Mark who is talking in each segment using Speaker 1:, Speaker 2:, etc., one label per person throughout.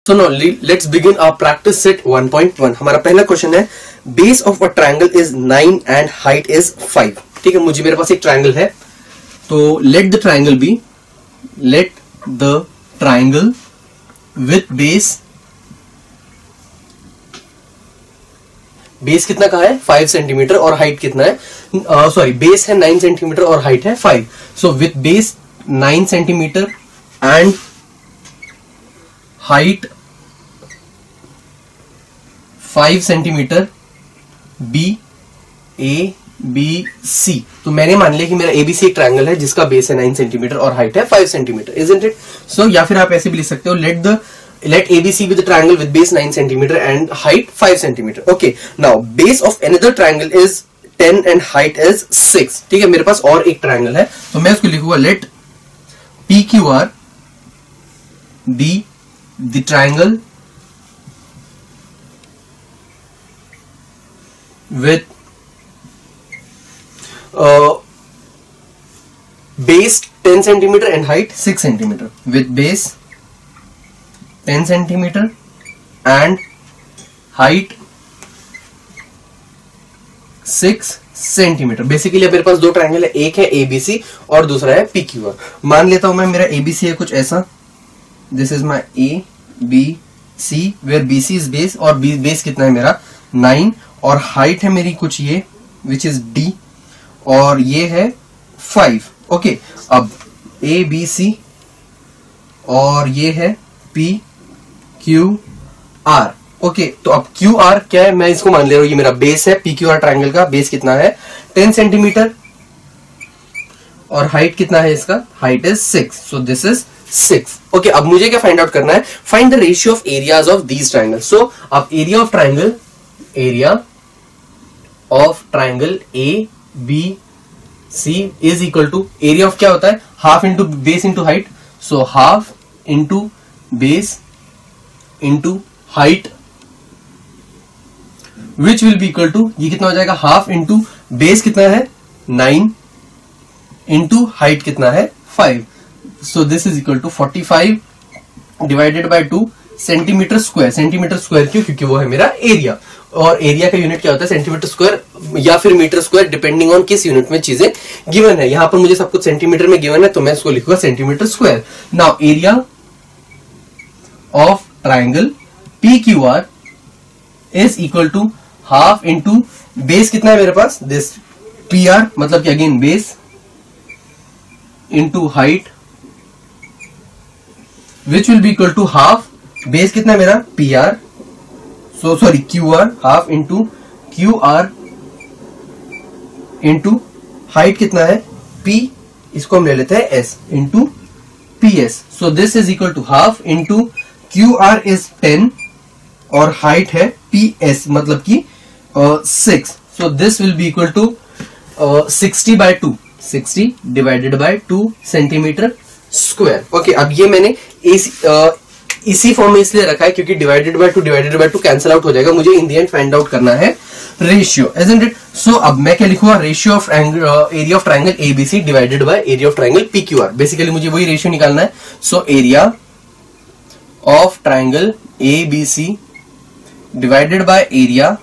Speaker 1: So now let's begin our practice set 1.1. हमारा पहला question है base of a triangle is 9 and height is 5. ठीक है, मुझे मेरे पास एक ट्रायंगल है, तो let the triangle with base कितना कहा है 5 सेंटीमीटर और हाइट कितना है बेस है 9 सेंटीमीटर और हाइट है 5. So with base 9 centimetre and height 5 centimetre ABC. तो मैंने मान लिया कि मेरा ABC एक ट्रायंगल है जिसका बेस है 9 सेंटीमीटर और हाइट है 5 सेंटीमीटर, इजंट इट? सो या फिर आप ऐसे भी लिख सकते हो let ABC be the triangle with base 9 centimeter and height 5 centimeter. Okay, now base of another triangle is 10 and height is 6. ठीक है, मेरे पास और एक ट्रायंगल है, तो मैं उसको लिखूंगा let PQR be the triangle with base 10 centimeter and height 6 centimeter. With base 10 centimeter and height 6 centimetre. Basically मेरे पास दो ट्रायंगल है, एक है ABC और दूसरा है PQR. मान लेता हूं मैं मेरा ABC है कुछ ऐसा, this is my ABC where BC is base और बेस कितना है मेरा 9 और हाइट है मेरी कुछ ये विच इज D और ये है 5. ओके, अब ABC और ये है PQR. ओके, तो अब QR क्या है, मैं इसको मान ले रहा हूं ये मेरा बेस है. PQR ट्रायंगल का बेस कितना है 10 सेंटीमीटर और हाइट कितना है इसका, height is 6. So this is 6. Okay, अब मुझे क्या फाइंड आउट करना है, find the ratio of areas of these triangle. So अब area of triangle ABC is equal to area of क्या होता है, half into base into height. So half into base into height which will be equal to, ये कितना हो जाएगा, half into base कितना है 9 इंटू हाइट कितना है 5. So this is equal to 45 divided by 2 centimetre square. Centimetre square क्यों, क्योंकि वो है मेरा एरिया और एरिया का यूनिट क्या होता है सेंटीमीटर स्क्वायर या फिर मीटर स्क्वायर डिपेंडिंग ऑन किस यूनिट में चीजें गिवन है. यहां पर मुझे सब कुछ सेंटीमीटर में गिवन है तो मैं इसको लिखूंगा centimetre square. Now area of triangle PQR is equal to half into base कितना है मेरे पास दिस PR मतलब कि again base into height which will be equal to half base कितना है मेरा PR QR half into QR into height कितना है P, इसको हम ले लेते हैं S into PS. So this is equal to half into QR is 10 और हाइट है PS मतलब कि 6. So this will be equal to 60 by 2, 60 divided by 2 centimetre square. Okay, अब ये मैंने इसी फॉर्म में इसलिए रखा है क्योंकि डिवाइडेड बाय 2 कैंसिल आउट हो जाएगा. मुझे in the end find out करना है रेशियो, इजंट इट? सो अब मैं क्या लिखूंगा, ratio of area of triangle ABC divided by area of triangle PQR. Basically मुझे वही रेशियो निकालना है. So area of triangle ABC divided by area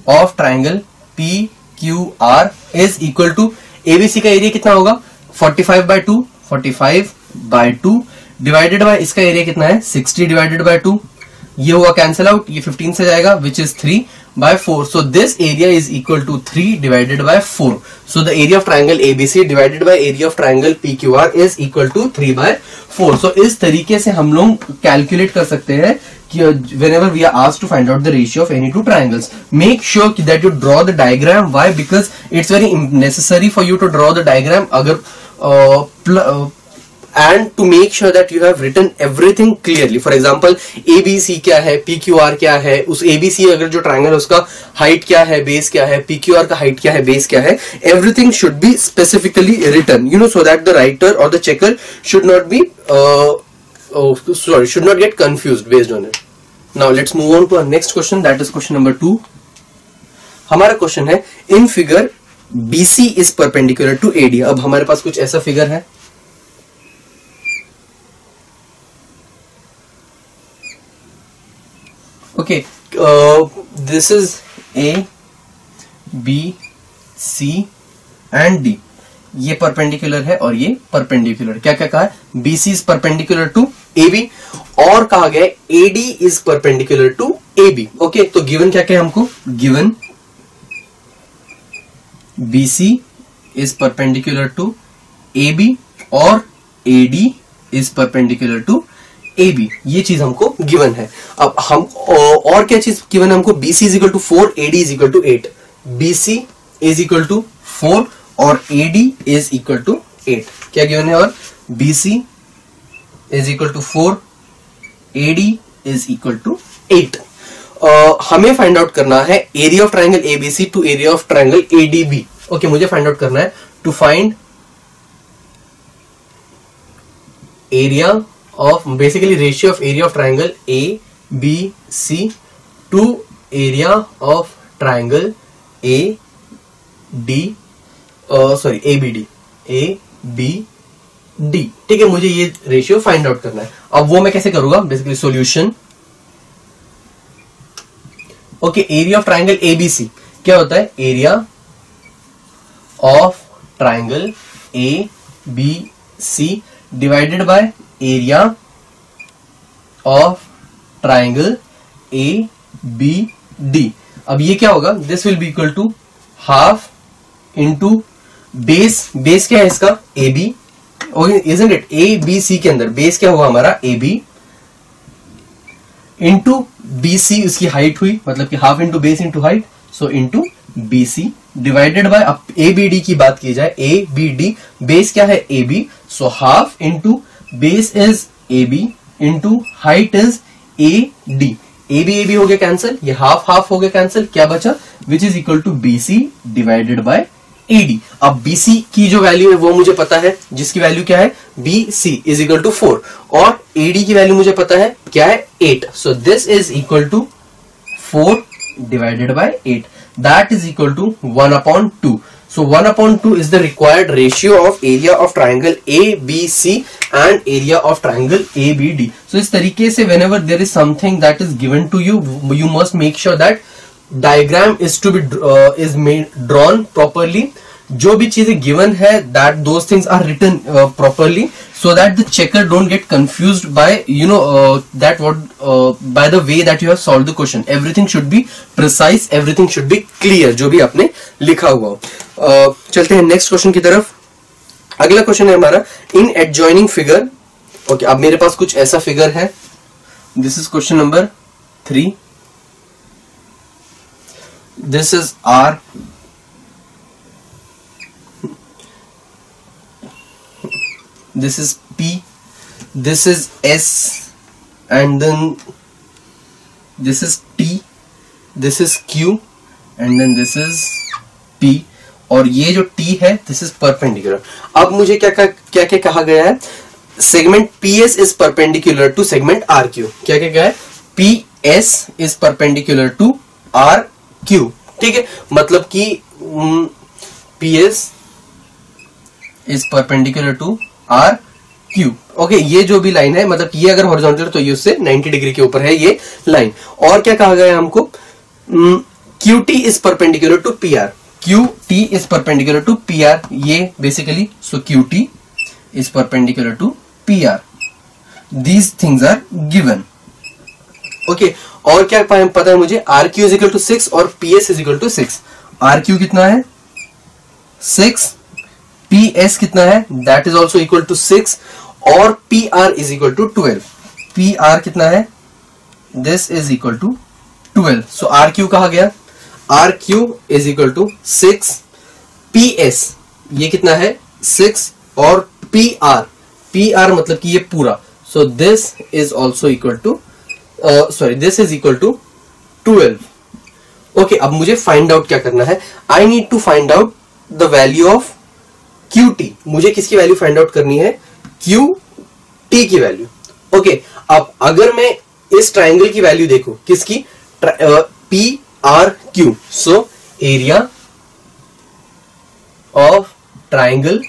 Speaker 1: of triangle PQR is equal to ABC का area कितना होगा 45 by 2 डिवाइडेड बाय इसका area कितना है 60 डिवाइडेड बाय 2. ये हुआ कैंसिल आउट, ये 15 से जाएगा which is 3 by 4. So this area is equal to 3 divided by 4. So the area of triangle ABC divided by area of triangle PQR is equal to 3 by 4. So इस तरीके से हम लोग कैलकुलेट कर सकते हैं कि whenever we are asked to find out the ratio of any two triangles. Make sure that you draw the diagram. Why? Because it's very necessary for you to draw the diagram and to make sure that you have written everything clearly. For example, ABC क्या है, PQR क्या है, उस ABC अगर जो triangle उसका height क्या है, बेस क्या है, PQR का हाइट क्या है, बेस क्या है, everything should be specifically written, so that the writer or the checker should not get confused based on it. Now let's move on to our next question, that is question number 2. हमारा question है in figure BC is perpendicular to AD. अब हमारे पास कुछ ऐसा figure है okay, this is A B C and D, ये perpendicular है और ये परपेंडिकुलर। क्या क्या कहा है? BC is perpendicular to AB और कहा गया AD is perpendicular to AB। Okay, तो गिवन क्या क्या है हमको? Given BC is perpendicular to AB और AD is perpendicular to AB, ये चीज हमको गिवन है। अब हम और क्या चीज गिवन है हमको? BC is equal to 4, AD is equal to 8। BC is equal to 4 और AD इज इक्वल टू 8। क्या गिवन है? और BC is equal to 4, AD is equal to 8। हमें फाइंड आउट करना है area of triangle ABC to area of triangle ADB। Okay, मुझे find out करना है to find area of, basically ratio of area of triangle ABC to area of triangle ABD। ठीक है, मुझे ये रेशियो फाइंड आउट करना है। अब वो मैं कैसे करूंगा? Basically solution. Okay, area of triangle ABC क्या होता है? Area of triangle ABC divided by area of triangle ABD। अब ये क्या होगा? This will be equal to half into base क्या है इसका? AB, isn't it? ABC के अंदर बेस क्या हुआ हमारा? AB इंटू BC, उसकी हाइट हुई, मतलब कि half into base into height, so into BC divided bye, अब ABD की बात की जाए, ABD बेस क्या है? AB, so half into base is AB into height is AD। AB हो गया कैंसिल, ये हाफ हाफ हो गया कैंसिल, क्या बचा? Which is equal to BC divided by AD। अब BC की जो वैल्यू है वो मुझे पता है, जिसकी वैल्यू क्या है? BC इज इक्वल टू 4 और AD की वैल्यू मुझे पता है क्या है? 8। So this is equal to 4 divided by 8, that is equal to 1/2। So 1/2 is the required ratio of area of triangle ABC and area of triangle ABD. So इस तरीके से whenever there is something that is given to you, you must make sure that diagram is to be drawn properly. जो भी चीजें given है, that those things are written properly so that the checker don't get confused by by the way that you have solved the question. Everything should be precise, everything should be clear, जो भी आपने लिखा हुआ हो। चलते हैं next question की तरफ। अगला क्वेश्चन है हमारा इन एडजॉइनिंग फिगर। ओके, अब मेरे पास कुछ ऐसा फिगर है। This is question number 3। This is R, this is P, this is S, and then this is T, this is Q, and then this is P, और ये जो T है this is perpendicular। अब मुझे क्या कहा गया है? Segment PS is perpendicular to segment RQ। क्या है? PS is perpendicular to RQ। ठीक है, मतलब कि PS is perpendicular to RQ। Okay, ये जो भी लाइन है, मतलब ये अगर हॉरिजॉन्टल है तो ये उससे 90 डिग्री के ऊपर है ये लाइन। और क्या कहा गया है हमको? QT is perpendicular to PR। QT is perpendicular to PR, ये basically, so QT is perpendicular to PR। These things are given. Okay, और क्या पता है मुझे? RQ इज इक्वल टू 6 और PS is equal to 6। RQ कितना है? 6। PS कितना है? That is also equal to 6 और PR is equal to 12। PR कितना है? This is equal to 12। So RQ कहा गया? RQ is equal to 6, PS ये कितना है? 6 और PR मतलब कि ये पूरा, so this is also equal to this is equal to 12। Okay, अब मुझे फाइंड आउट क्या करना है? I need to find out the value of QT। मुझे किसकी वैल्यू फाइंड आउट करनी है? QT की वैल्यू। ओके, अब अगर मैं इस ट्राइंगल की वैल्यू देखूं, किसकी? PRQ। So area of triangle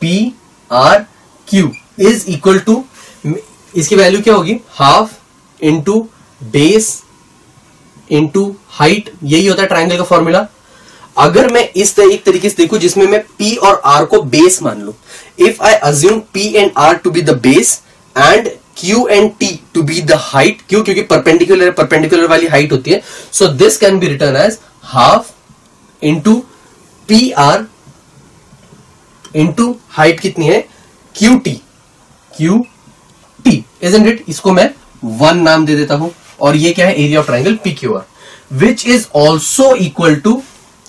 Speaker 1: PRQ is equal to, इसकी वैल्यू क्या होगी? Half into base into height, यही होता है ट्राइंगल का फॉर्मूला। अगर मैं इस एक तरीके से देखूं जिसमें मैं P और R को बेस मान लूं, if I assume P and R to be the base and Q and T to be the height, क्यों? क्योंकि परपेंडिकुलर वाली हाइट होती है। So this can be written as half into PR into height कितनी है QT isn't it. इसको मैं 1 नाम दे देता हूं, और ये क्या है? Area of triangle PQR, which is also equal to,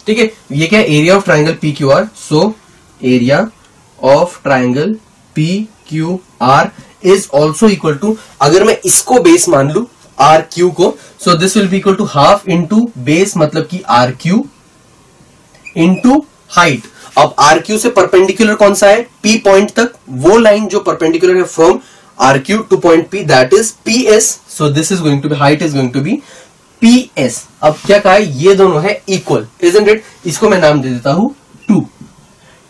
Speaker 1: ठीक है, ये क्या है? Area of triangle PQR। So area of triangle PQR is also equal to, अगर मैं इसको बेस मान लू RQ को, so this will be equal to half into base मतलब कि RQ इंटू हाइट। अब RQ से परपेंडिकुलर कौन सा है? P पॉइंट तक, वो लाइन जो परपेंडिकुलर है from RQ to point P, that is PS। So this is going to be, height is going to be PS। अब क्या कहा है? ये दोनों है इक्वल, इजंट इट? इसको मैं नाम दे देता हूं 2,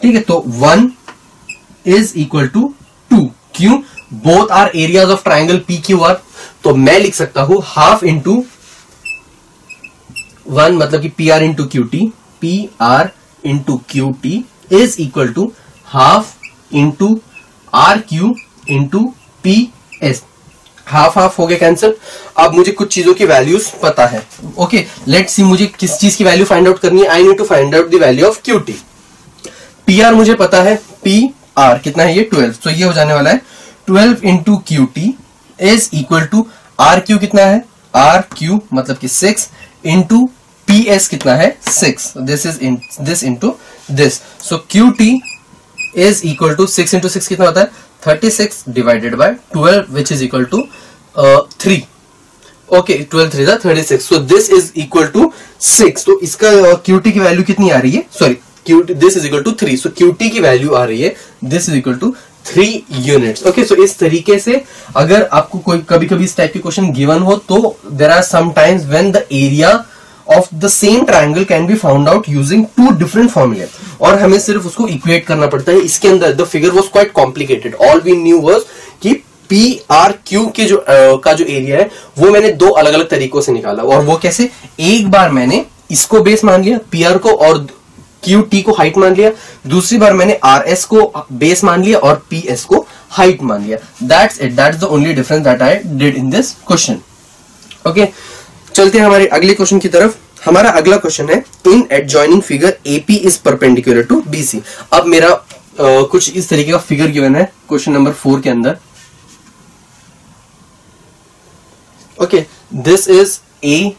Speaker 1: ठीक है। तो 1 इज इक्वल टू 2, क्यों? Both are areas of triangle PQR। तो मैं लिख सकता हूं हाफ इंटू 1 मतलब कि PR into QT, PR into QT is equal to half into RQ into PS। Half half हो गया कैंसिल। अब मुझे कुछ चीजों की वैल्यूज पता है। ओके, लेट्स सी मुझे किस चीज की वैल्यू फाइंड आउट करनी है। I need to find out the value of QT। PR मुझे पता है, PR कितना है? ये 12। तो ये हो जाने वाला है 12 into QT is equal to RQ कितना है? RQ मतलब कि 6 इंटू PS कितना है? 6। This is in this into this. So QT is equal to 6 into 6 कितना होता है? 36 divided by 12 which is equal to 3। Okay, 12 3 जा 36। So this is equal to 6। तो इसका QT की वैल्यू कितनी आ रही है? Sorry, this is equal to 3। So QT की वैल्यू आ रही है, this is equal to 3 units. Okay, so इस तरीके से अगर आपको कोई कभी कभी इस टाइप के क्वेश्चन गिवन हो, तो there are some times when the area of the same triangle can be found out using 2 different formulae, और हमें सिर्फ उसको इक्वेट करना पड़ता है। इसके अंदर the figure was quite complicated. All we knew was कि PRQ के का जो एरिया है वो मैंने 2 अलग अलग तरीकों से निकाला। और वो कैसे? एक बार मैंने इसको बेस मान लिया PR को, और QT को हाइट मान लिया। दूसरी बार मैंने RS को बेस मान लिया और PS को हाइट मान लिया। That's it. That's the only difference that I did in this question. Okay. चलते हैं हमारे अगले क्वेश्चन की तरफ। हमारा अगला क्वेश्चन है, in adjoining figure AP is perpendicular to BC। अब मेरा कुछ इस तरीके का फिगर गिवन है क्वेश्चन नंबर 4 के अंदर। Okay, this is A,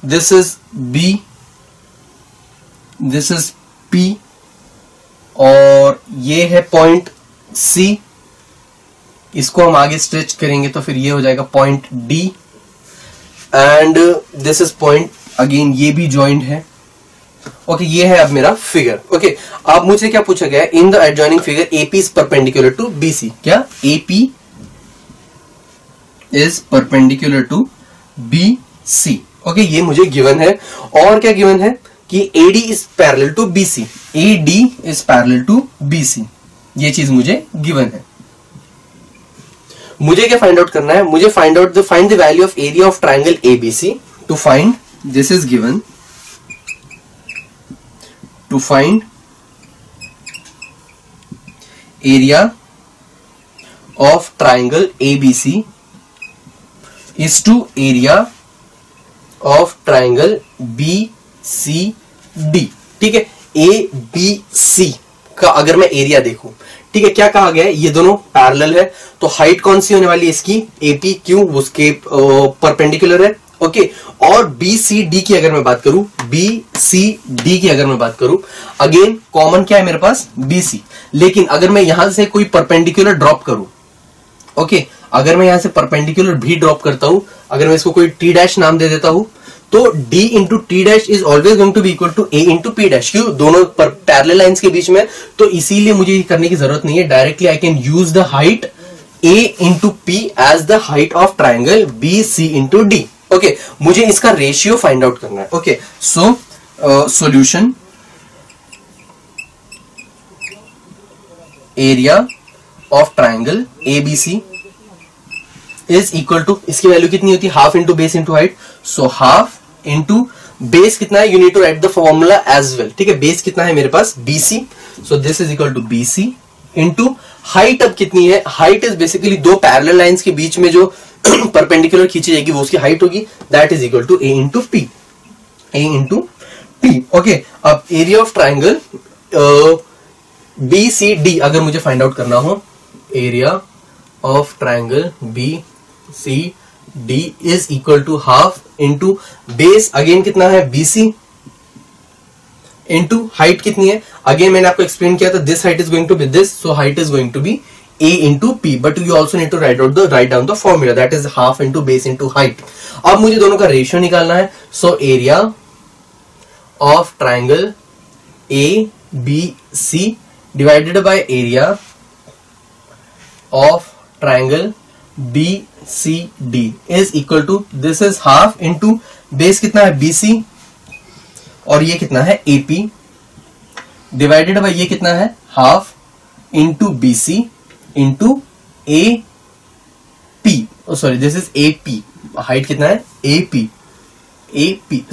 Speaker 1: this is B, this is P, और ये है पॉइंट C। इसको हम आगे स्ट्रेच करेंगे तो फिर ये हो जाएगा point D, and this is point again, ये भी जॉइंट है। ओके, ये है अब मेरा फिगर। ओके, अब मुझे क्या पूछा गया है? In the adjoining figure AP is perpendicular to BC। क्या? AP is perpendicular to BC। Okay, ये मुझे गिवन है। और क्या गिवन है? कि AD is parallel to BC। AD is parallel to BC, ये चीज मुझे गिवन है। मुझे क्या फाइंड आउट करना है? मुझे find the value of area of triangle ABC। To find, this is given, to find area of triangle ABC is to area of triangle BCD। ठीक है, ABC का अगर मैं एरिया देखूं, ठीक है, क्या कहा गया है? ये दोनों पैरेलल है, तो हाइट कौन सी होने वाली है इसकी? AP, क्यों? उसके परपेंडिकुलर है। ओके, और BCD की अगर मैं बात करूं, BCD की अगर मैं बात करूं, अगेन कॉमन क्या है मेरे पास? BC। लेकिन अगर मैं यहां से कोई परपेंडिकुलर ड्रॉप करूं, ओके, अगर मैं यहां से परपेंडिकुलर भी ड्रॉप करता हूं, अगर मैं इसको कोई T' नाम दे देता हूं, तो D into T' is always going to be equal to A into P'। क्यों? दोनों पैरेलल लाइंस के बीच में, तो इसीलिए मुझे ये करने की जरूरत नहीं है। Directly I can use the height A into P as the height of triangle BC into D। Okay, मुझे इसका रेशियो फाइंड आउट करना है। Okay, so solution, area of triangle ABC is equal to, इसकी value कितनी होती है, half into base into height. So half into base कितना है, you need to write the formula as well. ठीक है, बेस कितना है मेरे पास BC. So this is equal to BC into height. अब कितनी है, हाइट इज बेसिकली दो पैरेलल लाइंस के बीच में जो परपेंडिकुलर खींची जाएगी वो उसकी हाइट होगी. That is equal to A into P. A into P. Okay, अब एरिया ऑफ ट्राइंगल BCD अगर मुझे फाइंड आउट करना हो, area of triangle BCD is equal to half into base again कितना है BC इंटू हाइट कितनी है, again मैंने आपको एक्सप्लेन किया था, this height is going to be this, so height is going to be A into P. But you also need to write down the formula, that is half into base into height. अब मुझे दोनों का ratio निकालना है. So area of triangle ABC divided by area of triangle BCD is equal to, this is half into base कितना है BC और ये कितना है AP डिवाइडेड बाय ये कितना है half into BC into AP. Sorry, this is AP. Height कितना है AP.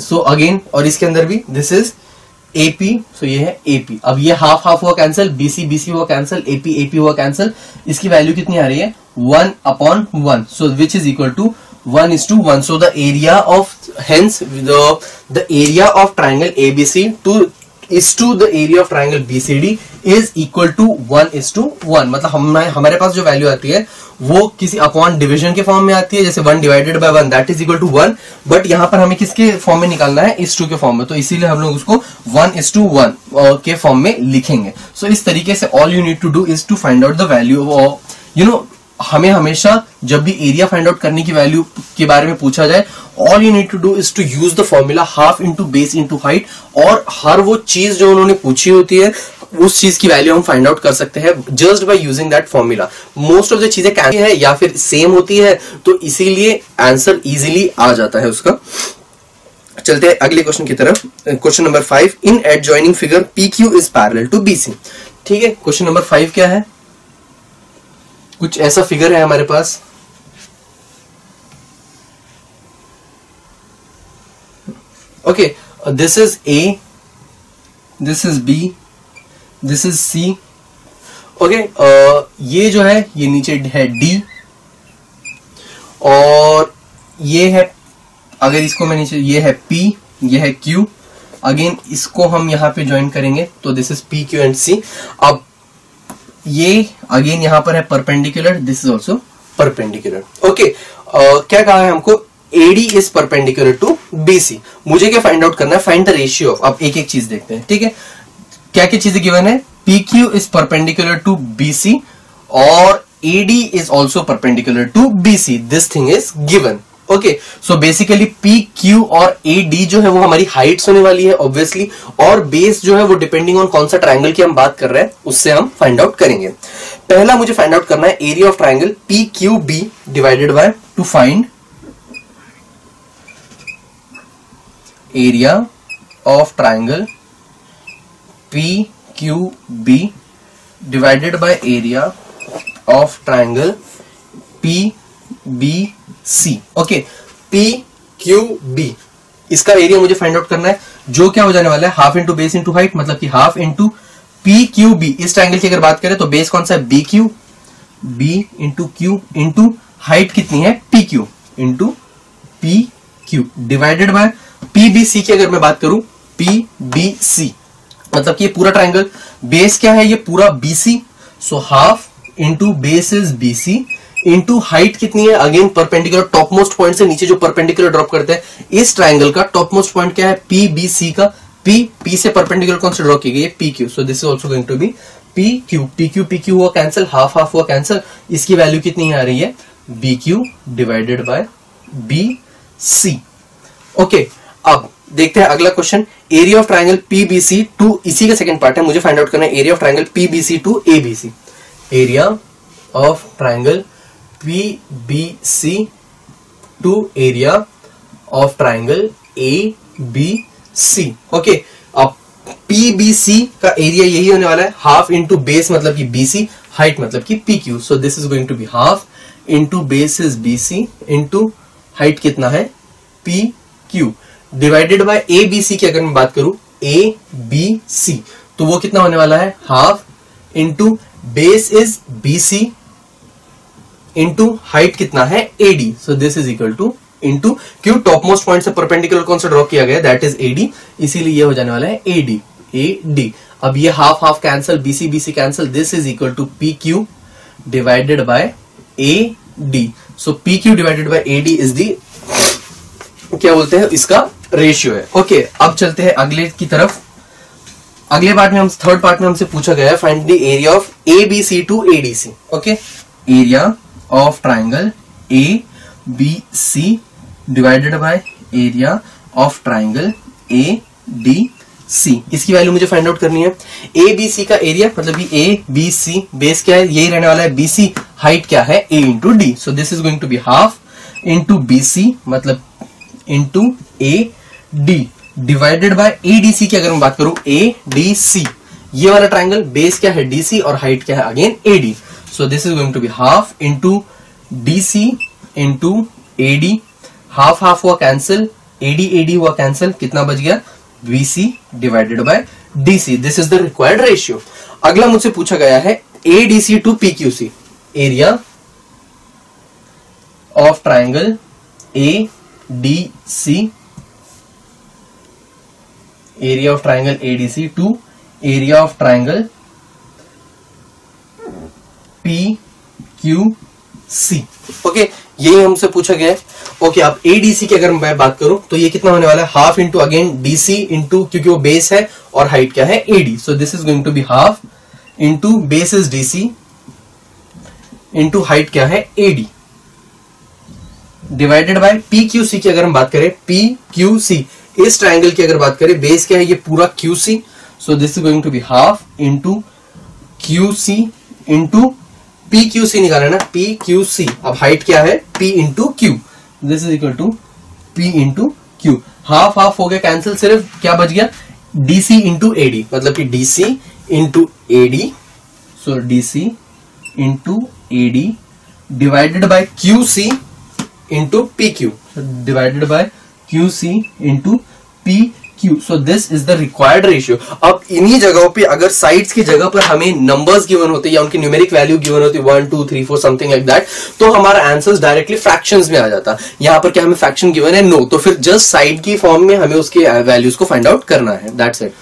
Speaker 1: सो अगेन, और इसके अंदर भी दिस इज AP. सो ये है AP. अब ये हाफ हाफ हुआ कैंसिल, BC हुआ कैंसिल, AP हुआ कैंसिल. इसकी वैल्यू कितनी आ रही है 1/1. So which is equal to 1:1. So the area of, hence the area of triangle ABC to the area of triangle BCD is equal to 1:1. मतलब हमारे पास जो वैल्यू आती है वो किसी अपॉन डिवीजन के फॉर्म में आती है, जैसे 1 divided by 1 that is equal to 1. But यहाँ पर हमें किसके फॉर्म में निकालना है, 1:2 के फॉर्म में, तो इसीलिए हम लोग उसको 1:1 के फॉर्म में लिखेंगे. सो इस तरीके से all you need to do is to find out the value of, you know, हमें हमेशा जब भी एरिया फाइंड आउट करने की वैल्यू के बारे में पूछा जाए, all you need to do is to use the formula half into base into height. और हर वो चीज जो उन्होंने पूछी होती है उस चीज की वैल्यू हम फाइंड आउट कर सकते हैं just by using that formula. Most of the चीजें कैंसिल है या फिर सेम होती है, तो इसीलिए आंसर इजीली आ जाता है उसका. चलते हैं अगले क्वेश्चन की तरफ. Question number 5, in adjoining figure PQ is parallel to BC. ठीक है, क्वेश्चन नंबर 5 क्या है, कुछ ऐसा फिगर है हमारे पास. Okay, this is A, this is B, this is C. Okay, ये जो है ये नीचे है D और ये है, अगर इसको मैं नीचे, ये है P, ये है Q. अगेन इसको हम यहां पे ज्वाइन करेंगे तो this is P, Q and C. अब ये अगेन यहां पर है perpendicular, this is also perpendicular. Okay, क्या कहा है हमको, AD is perpendicular to BC. मुझे क्या फाइंड आउट करना है, फाइंड द रेशियो ऑफ. अब एक एक चीज देखते हैं. ठीक है, क्या क्या चीजें गिवन है, PQ is perpendicular to BC और AD is also perpendicular to BC. This thing is given. Okay, so basically PQ और AD जो है वो हमारी हाइट्स होने वाली है ऑब्वियसली, और बेस जो है वो डिपेंडिंग ऑन कौन सा ट्राइंगल की हम बात कर रहे हैं उससे हम फाइंड आउट करेंगे. पहला मुझे फाइंड आउट करना है area of triangle PQB divided by, to find area of triangle PQB divided by area of triangle PBC. Okay, PQB इसका एरिया मुझे फाइंड आउट करना है, जो क्या हो जाने वाला है half into base into height, मतलब कि हाफ इंटू PQB. इस ट्राइंगल की अगर बात करें तो बेस कौन सा है BQ, B into Q into height कितनी है PQ into PQ divided bye PBC की अगर मैं बात करूं PBC, मतलब कि ये पूरा ट्राइंगल, बेस क्या है ये पूरा BC. So half into base is BC into height कितनी है, again perpendicular top most point से नीचे जो परपेंडिकुलर ड्रॉप करते हैं, इस ट्राइंगल का टॉप मोस्ट पॉइंट क्या है PBC का, P से परपेंडिकुलर कौन सा ड्रॉ की गई है PQ. So this is also going to be PQ हुआ कैंसिल, हाफ हाफ हुआ कैंसिल. इसकी वैल्यू कितनी आ रही है BQ divided by BC. Okay, अब देखते हैं अगला question, area of triangle PBC to, इसी का सेकंड पार्ट है, मुझे फाइंड आउट करना है area of triangle PBC to ABC. Area of triangle PBC to area of triangle ABC. Okay, अब PBC का एरिया यही होने वाला है हाफ इंटू बेस, मतलब कि BC, हाइट मतलब कि PQ, so this is going to be half into base is BC into height कितना है PQ डिवाइडेड बाय ABC की अगर मैं बात करूं ABC, तो वो कितना होने वाला है half into base is BC into height कितना है AD, so this is equal two into क्यों टॉप मोस्ट पॉइंट से परपेंडिकुलर कौन सा ड्रॉ किया गया दैट इज AD, इसीलिए ये हो जाने वाला है AD। अब ये half half cancel, BC cancel, this is equal to PQ divided by AD, so PQ divided by AD is the क्या बोलते हैं इसका रेशियो है। ओके अब चलते हैं अगले की तरफ। अगले पार्ट में थर्ड पार्ट में हमसे पूछा गया है find the area of ABC to ADC। Okay area of triangle ABC divided by area of triangle ADC, इसकी वैल्यू मुझे फाइंड आउट करनी है। ABC का एरिया मतलब कि ABC बेस क्या है यही रहने वाला है BC, हाइट क्या है A into D, so this is going to be half into BC मतलब into AD divided by ADC की अगर मैं बात करूं ADC, ये वाला ट्राइंगल बेस क्या है DC और हाइट क्या है again AD, so this is going to be half into DC into AD, half half हुआ कैंसिल, AD हुआ कैंसिल, कितना बच गया BC divided by DC, this is the required ratio. अगला मुझसे पूछा गया है ADC to PQC, area of triangle ADC, area of triangle ADC to area of triangle PQC। Okay यही हमसे पूछा गया है। ओके अब ADC की अगर मैं बात करूं तो ये कितना होने वाला है half into again DC into क्योंकि वो बेस है और हाइट क्या है AD, so this is going to be half into base is DC into height क्या है AD डिवाइडेड बाय PQC की अगर हम बात करें PQC, इस ट्राइंगल की अगर बात करें बेस क्या है ये पूरा QC, so this is going to be half into QC into PQC निकाला ना PQC, अब हाइट क्या है P into Q, this is equal to P into Q, half half हो गया कैंसिल, सिर्फ क्या बच गया DC इंटू AD मतलब कि DC into AD, so DC into AD divided bye QC into PQ divided bye QC into PQ, so this is the required ratio. अब इन्हीं जगहों पे अगर साइड्स की जगह पर हमें नंबर्स गिवन होते या उनकी न्यूमेरिक वैल्यू गिवन होती 1 2 3 4 समथिंग लाइक दैट, तो हमारा आंसर्स डायरेक्टली फ्रैक्शंस में आ जाता। यहाँ पर क्या हमें फ्रैक्शन गिवन है नो, तो फिर जस्ट साइड की फॉर्म में हमें उसके वैल्यूज को फाइंड आउट करना है, दैट्स इट।